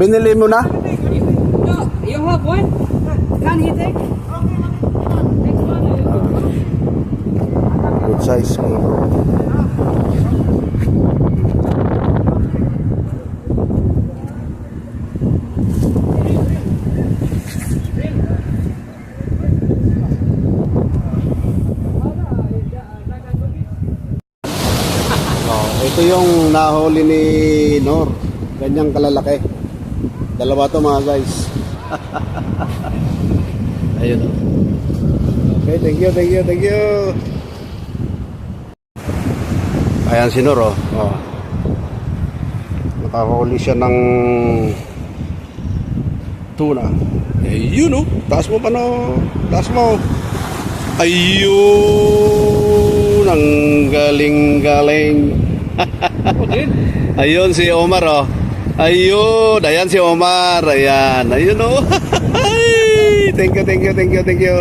Binili mo na? No, you have one? Can he take? Next one. Good size mga bro. Ito yung nahuli ni Nor. Ganyang kalalaki. Dalawa to mga guys. Ayun. Okay, thank you, thank you, thank you. Ayan si Nor, oh. Nakahuli siya ng tuna. Ayun, oh. Taas mo pa, no. Taas mo. Ayun. Ang galing-galing. Ayun si Omar, oh. Ayun. Ayan si Omar. Ayan. Ayun, oh. Thank you, thank you, thank you, thank you.